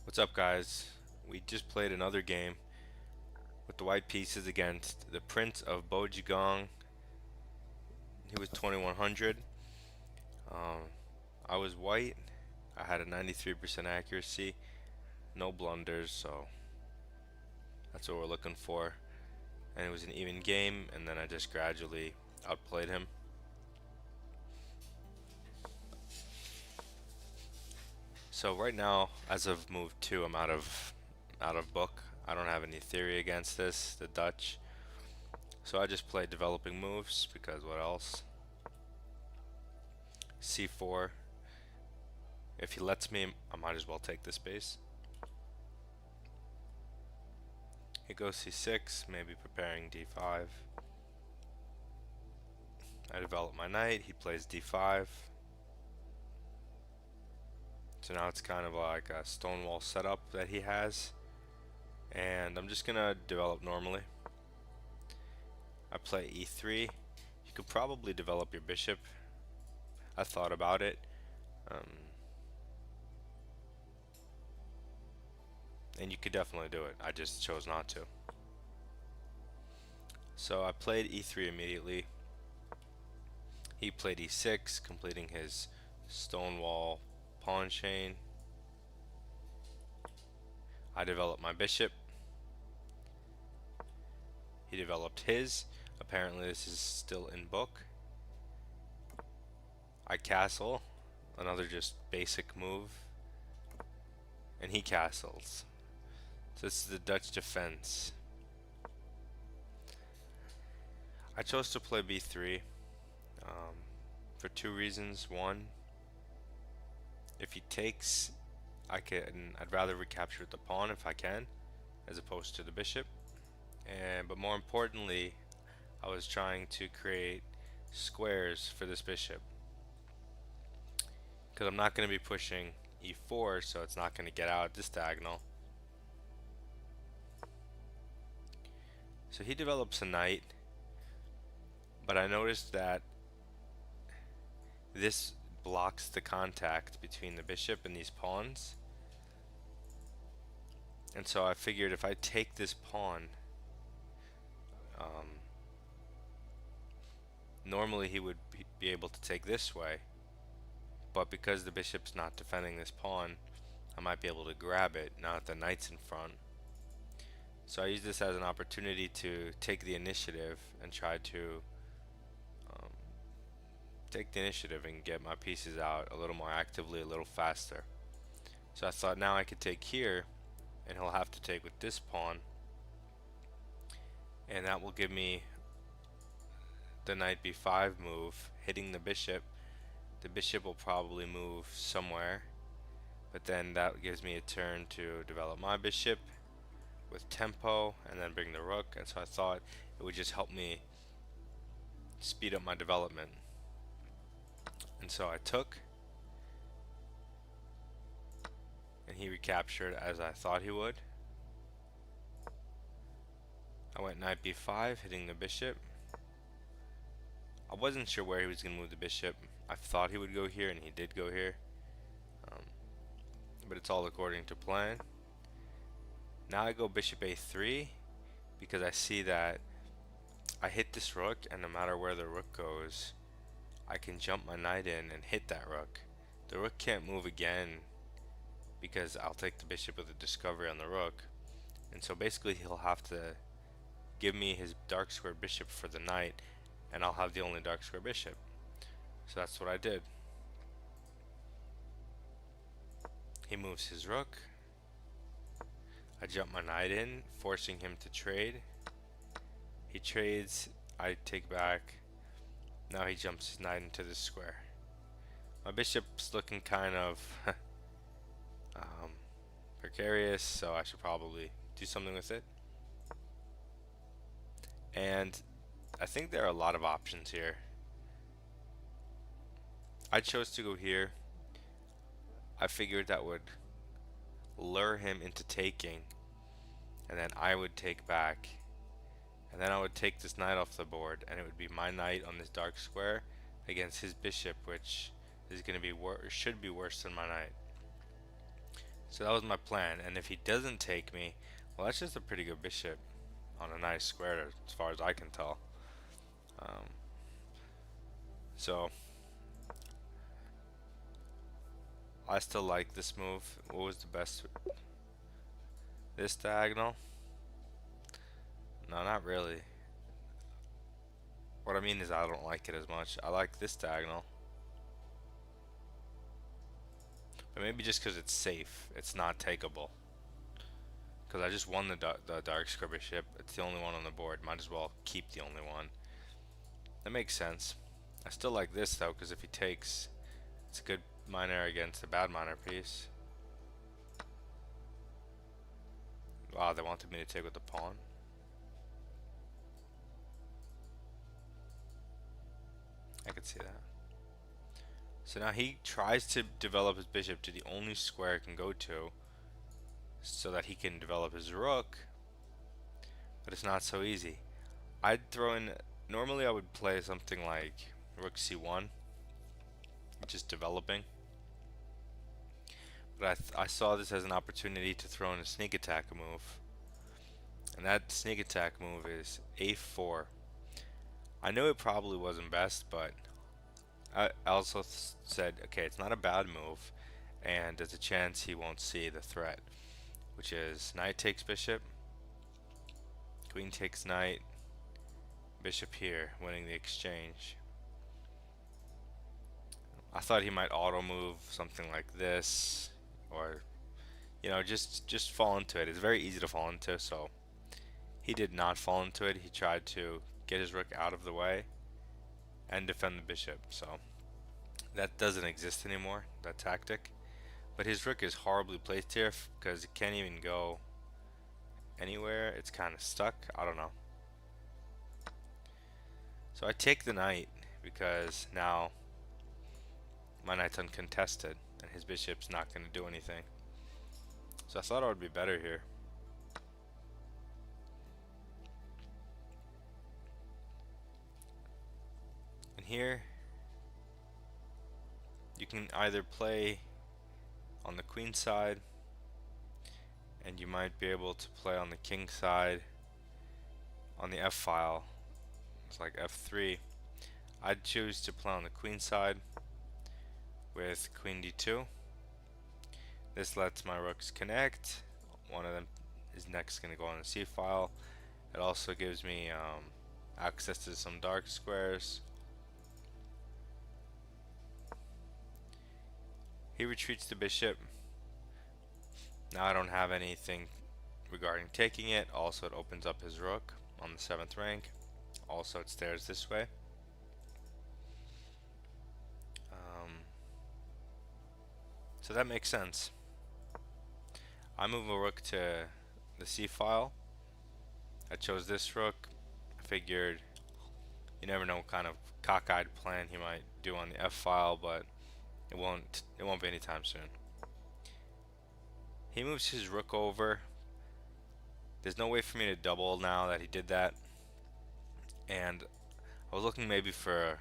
What's up, guys? We just played another game with the white pieces against the Prince of Bojigong. He was 2100. Um, I was white. I had a 93% accuracy, no blunders, so that's what we're looking for. And it was an even game, and then I just gradually outplayed him. So right now, as of move 2, I'm out of book. I don't have any theory against this, the Dutch. So I just play developing moves because what else? C4. If he lets me, I might as well take this base. He goes C6, maybe preparing D5. I develop my knight, he plays D5. So now it's kind of like a stonewall setup that he has. And I'm just gonna develop normally. I play E3. You could probably develop your bishop. I thought about it. And you could definitely do it. I just chose not to. So I played E3 immediately. He played E6, completing his stonewall pawn chain. I developed my bishop. He developed his. Apparently this is still in book. I castle, another just basic move, and he castles. So this is the Dutch defense. I chose to play b3 for two reasons. One, if he takes, I'd rather recapture the pawn if I can, as opposed to the bishop. But more importantly, I was trying to create squares for this bishop, because I'm not going to be pushing e4, so it's not going to get out this diagonal. So he develops a knight, but I noticed that this blocks the contact between the bishop and these pawns. And so I figured if I take this pawn, normally he would be able to take this way, but because the bishop's not defending this pawn, I might be able to grab it now that the knight's in front. So I use this as an opportunity to take the initiative and try to take the initiative and get my pieces out a little more actively, a little faster. So I thought now I could take here, and he'll have to take with this pawn, and that will give me the knight b5 move, hitting the bishop. The bishop will probably move somewhere, but then that gives me a turn to develop my bishop with tempo and then bring the rook. And so I thought it would just help me speed up my development. And so I took, and he recaptured as I thought he would. I went knight b5, hitting the bishop. I wasn't sure where he was going to move the bishop. I thought he would go here, and he did go here. But it's all according to plan. Now I go bishop a3 because I see that I hit this rook, and no matter where the rook goes, I can jump my knight in and hit that rook. The rook can't move again because I'll take the bishop with a discovery on the rook. And so basically he'll have to give me his dark square bishop for the knight, and I'll have the only dark square bishop. So that's what I did. He moves his rook. I jump my knight in, forcing him to trade. He trades, I take back. Now he jumps his knight into this square. My bishop's looking kind of precarious, so I should probably do something with it. And I think there are a lot of options here. I chose to go here. I figured that would lure him into taking, and then I would take back, and then I would take this knight off the board, and it would be my knight on this dark square against his bishop, which is going to be should be worse than my knight. So that was my plan, and if he doesn't take me, well, that's just a pretty good bishop on a nice square as far as I can tell. Um, so I still like this move. What was the best? This diagonal? No, not really. What I mean is I don't like it as much. I like this diagonal. But maybe just because it's safe, it's not takeable. Because I just won the dark square bishop. It's the only one on the board. Might as well keep the only one. That makes sense. I still like this though, because if he takes, it's a good minor against a bad minor piece. Wow, they wanted me to take with the pawn. I could see that. So now he tries to develop his bishop to the only square it can go to, so that he can develop his rook, but it's not so easy. I'd throw in, normally I would play something like rook c1, which is developing, but I saw this as an opportunity to throw in a sneak attack move, and that sneak attack move is a4. I knew it probably wasn't best, but I also said, okay, it's not a bad move, and there's a chance he won't see the threat, which is knight takes bishop, queen takes knight, bishop here, winning the exchange. I thought he might auto move something like this, or just fall into it. It's very easy to fall into, so he did not fall into it. He tried to get his rook out of the way and defend the bishop, so that doesn't exist anymore, that tactic. But his rook is horribly placed here because it can't even go anywhere. It's kind of stuck. I don't know. So I take the knight because now my knight's uncontested and his bishop's not going to do anything. So I thought it would be better here. And here you can either play on the queen side, and you might be able to play on the king side on the f file. It's like f3. I'd choose to play on the queen side with queen d2. This lets my rooks connect. One of them is next going to go on the c file. It also gives me access to some dark squares. He retreats the bishop. Now I don't have anything regarding taking it. Also, it opens up his rook on the 7th rank. Also, it stares this way. So that makes sense. I move a rook to the c file. I chose this rook. I figured you never know what kind of cockeyed plan he might do on the f file, but it won't be anytime soon. He moves his rook over. There's no way for me to double now that he did that, and I was looking maybe for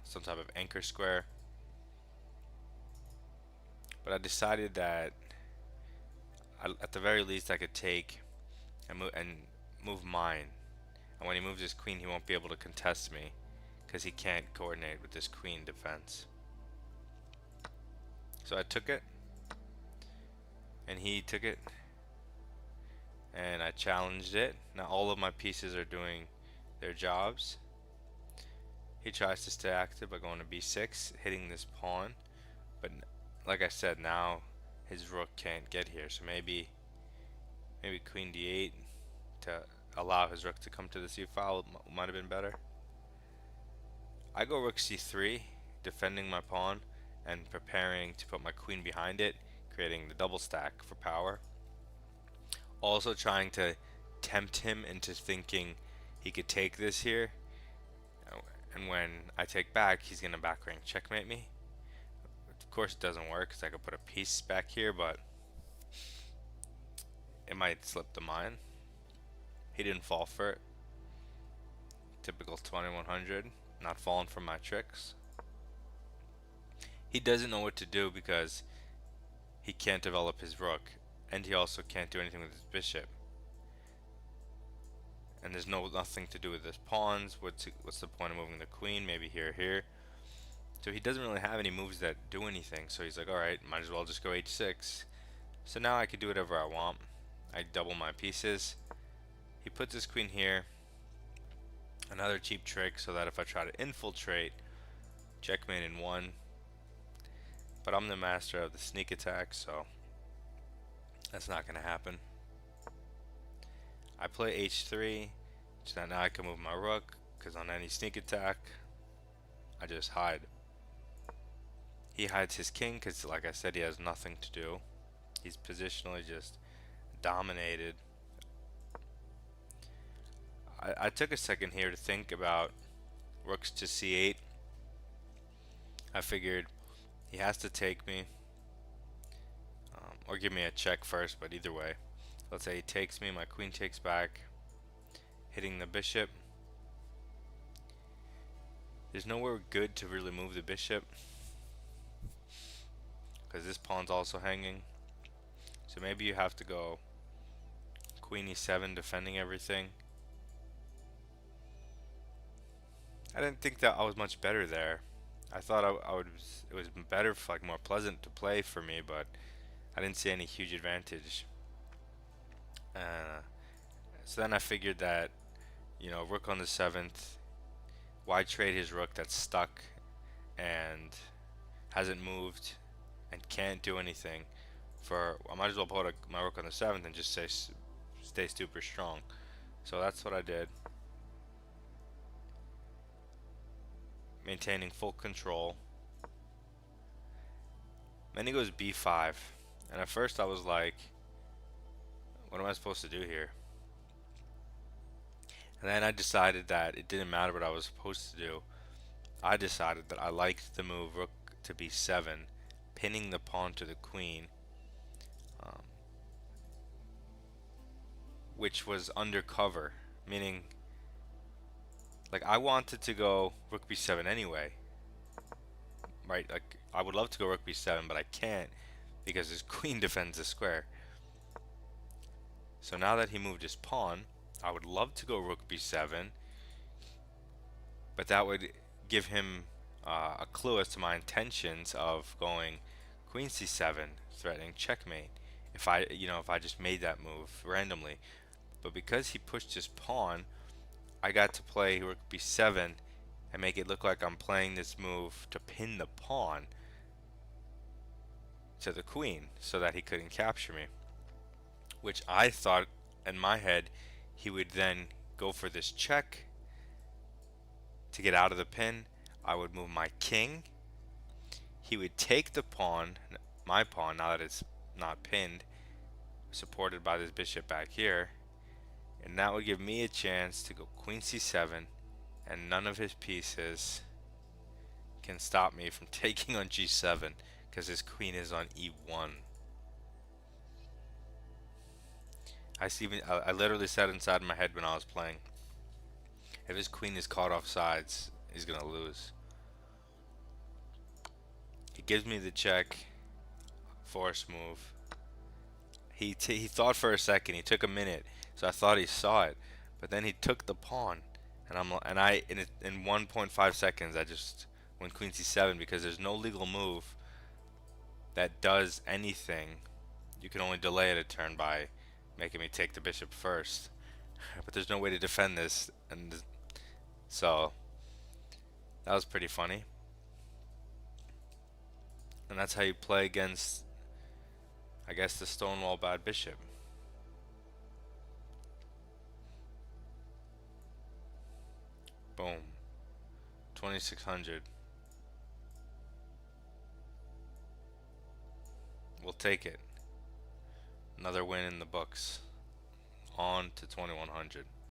some type of anchor square, but I decided that at the very least I could take and move mine, and when he moves his queen he won't be able to contest me because he can't coordinate with this queen defense. So I took it, and he took it, and I challenged it. Now all of my pieces are doing their jobs. He tries to stay active by going to b6, hitting this pawn, but like I said, now his rook can't get here, so maybe queen d8 to allow his rook to come to the c file might have been better. I go rook c3, defending my pawn and preparing to put my queen behind it, creating the double stack for power. Also trying to tempt him into thinking he could take this here, and when I take back he's gonna back rank checkmate me. Of course it doesn't work because I could put a piece back here, but it might slip the mine. He didn't fall for it. Typical 2100, not falling for my tricks. He doesn't know what to do because he can't develop his rook, and he also can't do anything with his bishop. And there's nothing to do with his pawns. What's the point of moving the queen? Maybe here, here. So he doesn't really have any moves that do anything. So he's like, all right, might as well just go h6. So now I can do whatever I want. I double my pieces. He puts his queen here. Another cheap trick so that if I try to infiltrate, checkmate in one. But I'm the master of the sneak attack, so that's not going to happen. I play h3, so that now I can move my rook, because on any sneak attack, I just hide. He hides his king, because like I said, he has nothing to do. He's positionally just dominated. I took a second here to think about rooks to c8. I figured he has to take me, or give me a check first, but either way. Let's say he takes me, my queen takes back, hitting the bishop. There's nowhere good to really move the bishop, because this pawn's also hanging. So maybe you have to go queen e7, defending everything. I didn't think that I was much better there. I thought it was better, like more pleasant to play for me, but I didn't see any huge advantage. So then I figured that, you know, rook on the 7th, why trade his rook that's stuck and hasn't moved and can't do anything for, I might as well put my rook on the 7th and just stay super strong. So that's what I did. Maintaining full control. Then he goes b5. And at first I was like, what am I supposed to do here? And then I decided that it didn't matter what I was supposed to do. I decided that I liked the move rook to b7, pinning the pawn to the queen, which was undercover, meaning like I wanted to go rook b7 anyway, right? Like I would love to go rook b7, but I can't because his queen defends the square. So now that he moved his pawn, I would love to go rook b7, but that would give him a clue as to my intentions of going queen c7, threatening checkmate. If I just made that move randomly, but because he pushed his pawn, I got to play rook b7 and make it look like I'm playing this move to pin the pawn to the queen so that he couldn't capture me, which I thought in my head he would then go for this check to get out of the pin. I would move my king, he would take the pawn, my pawn, now that it's not pinned, supported by this bishop back here, and that would give me a chance to go queen c7, and none of his pieces can stop me from taking on g7 because his queen is on e1. I literally said inside my head when I was playing, if his queen is caught off sides, he's gonna lose. He gives me the check, force move. He thought for a second. He took a minute, so I thought he saw it, but then he took the pawn, and in 1.5 seconds I just went queen c7 because there's no legal move that does anything. You can only delay it a turn by making me take the bishop first, but there's no way to defend this, and so that was pretty funny. And that's how you play against, I guess, the Stonewall bad bishop. Boom. 2600. We'll take it. Another win in the books. On to 2100.